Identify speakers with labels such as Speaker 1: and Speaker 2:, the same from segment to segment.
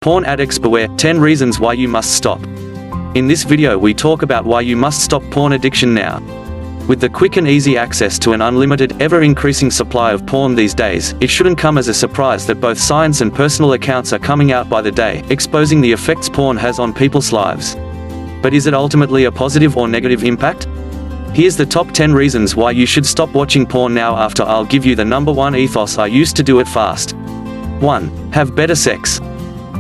Speaker 1: Porn addicts beware, 10 reasons why you must stop. In this video we talk about why you must stop porn addiction now. With the quick and easy access to an unlimited, ever-increasing supply of porn these days, it shouldn't come as a surprise that both science and personal accounts are coming out by the day, exposing the effects porn has on people's lives. But is it ultimately a positive or negative impact? Here's the top 10 reasons why you should stop watching porn now. After I'll give you the number 1 ethos I used to do it fast. 1. Have better sex.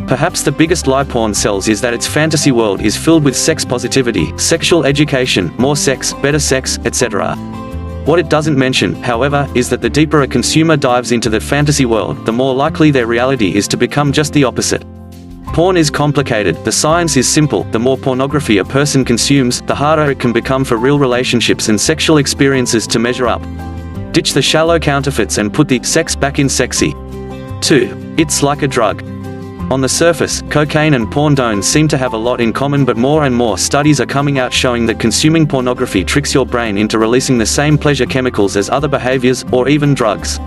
Speaker 1: Perhaps the biggest lie porn sells is that its fantasy world is filled with sex positivity, sexual education, more sex, better sex, etc. What it doesn't mention, however, is that the deeper a consumer dives into the fantasy world, the more likely their reality is to become just the opposite. Porn is complicated, the science is simple. The more pornography a person consumes, the harder it can become for real relationships and sexual experiences to measure up. Ditch the shallow counterfeits and put the sex back in sexy. 2. It's like a drug. On the surface, cocaine and porn don't seem to have a lot in common, but more and more studies are coming out showing that consuming pornography tricks your brain into releasing the same pleasure chemicals as other behaviors, or even drugs.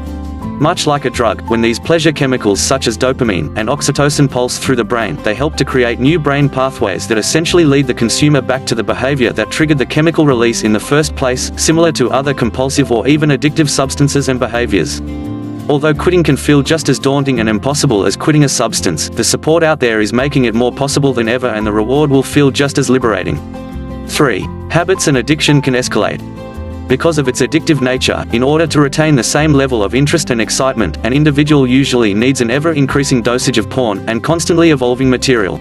Speaker 1: Much like a drug, when these pleasure chemicals such as dopamine and oxytocin pulse through the brain, they help to create new brain pathways that essentially lead the consumer back to the behavior that triggered the chemical release in the first place, similar to other compulsive or even addictive substances and behaviors. Although quitting can feel just as daunting and impossible as quitting a substance, the support out there is making it more possible than ever, and the reward will feel just as liberating. 3. Habits and addiction can escalate. Because of its addictive nature, in order to retain the same level of interest and excitement, an individual usually needs an ever-increasing dosage of porn and constantly evolving material.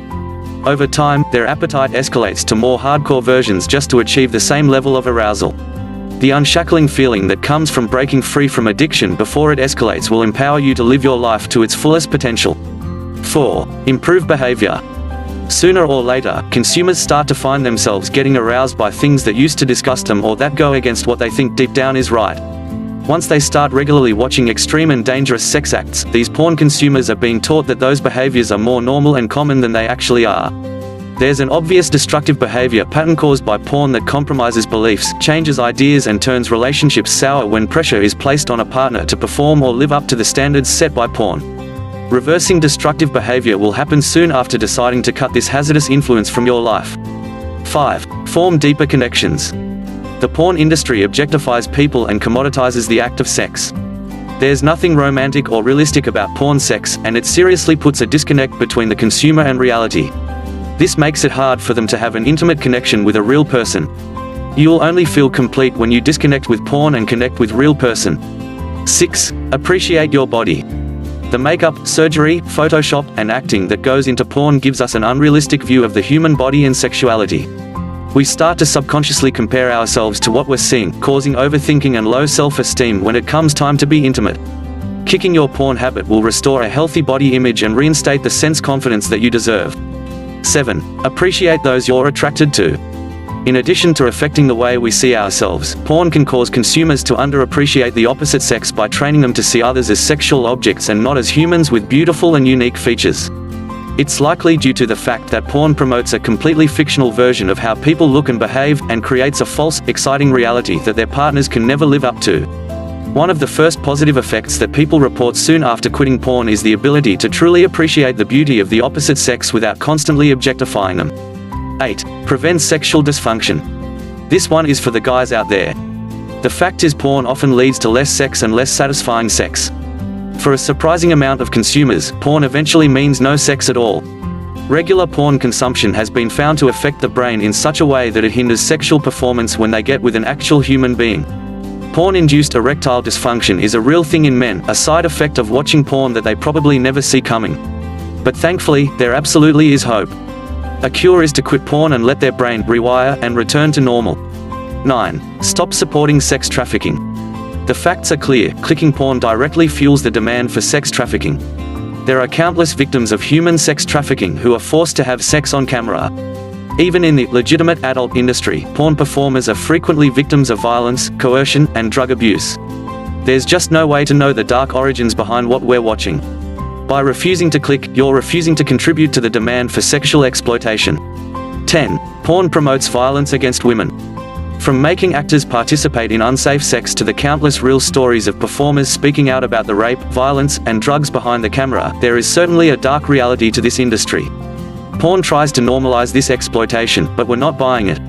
Speaker 1: Over time, their appetite escalates to more hardcore versions just to achieve the same level of arousal. The unshackling feeling that comes from breaking free from addiction before it escalates will empower you to live your life to its fullest potential. 4. Improve behavior. Sooner or later, consumers start to find themselves getting aroused by things that used to disgust them or that go against what they think deep down is right. Once they start regularly watching extreme and dangerous sex acts, these porn consumers are being taught that those behaviors are more normal and common than they actually are. There's an obvious destructive behavior pattern caused by porn that compromises beliefs, changes ideas, and turns relationships sour when pressure is placed on a partner to perform or live up to the standards set by porn. Reversing destructive behavior will happen soon after deciding to cut this hazardous influence from your life. 5. Form deeper connections. The porn industry objectifies people and commoditizes the act of sex. There's nothing romantic or realistic about porn sex, and it seriously puts a disconnect between the consumer and reality. This makes it hard for them to have an intimate connection with a real person. You'll only feel complete when you disconnect with porn and connect with real person. 6. Appreciate your body. The makeup, surgery, Photoshop, and acting that goes into porn gives us an unrealistic view of the human body and sexuality. We start to subconsciously compare ourselves to what we're seeing, causing overthinking and low self-esteem when it comes time to be intimate. Kicking your porn habit will restore a healthy body image and reinstate the sense confidence that you deserve. 7. Appreciate those you're attracted to. In addition to affecting the way we see ourselves, porn can cause consumers to underappreciate the opposite sex by training them to see others as sexual objects and not as humans with beautiful and unique features. It's likely due to the fact that porn promotes a completely fictional version of how people look and behave, and creates a false, exciting reality that their partners can never live up to. One of the first positive effects that people report soon after quitting porn is the ability to truly appreciate the beauty of the opposite sex without constantly objectifying them. 8. Prevents sexual dysfunction. This one is for the guys out there. The fact is, porn often leads to less sex and less satisfying sex. For a surprising amount of consumers, porn eventually means no sex at all. Regular porn consumption has been found to affect the brain in such a way that it hinders sexual performance when they get with an actual human being. Porn-induced erectile dysfunction is a real thing in men, a side effect of watching porn that they probably never see coming. But thankfully, there absolutely is hope. A cure is to quit porn and let their brain rewire and return to normal. 9. Stop supporting sex trafficking. The facts are clear: clicking porn directly fuels the demand for sex trafficking. There are countless victims of human sex trafficking who are forced to have sex on camera. Even in the legitimate adult industry, porn performers are frequently victims of violence, coercion, and drug abuse. There's just no way to know the dark origins behind what we're watching. By refusing to click, you're refusing to contribute to the demand for sexual exploitation. 10. Porn promotes violence against women. From making actors participate in unsafe sex to the countless real stories of performers speaking out about the rape, violence, and drugs behind the camera, there is certainly a dark reality to this industry. Porn tries to normalize this exploitation, but we're not buying it.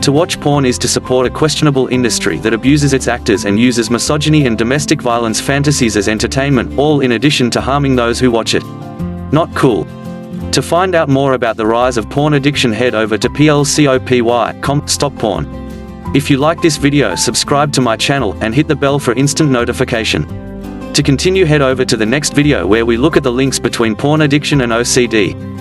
Speaker 1: To watch porn is to support a questionable industry that abuses its actors and uses misogyny and domestic violence fantasies as entertainment, all in addition to harming those who watch it. Not cool. To find out more about the rise of porn addiction, head over to plcopy.com. Stop porn. If you like this video, subscribe to my channel and hit the bell for instant notification. To continue, head over to the next video where we look at the links between porn addiction and OCD.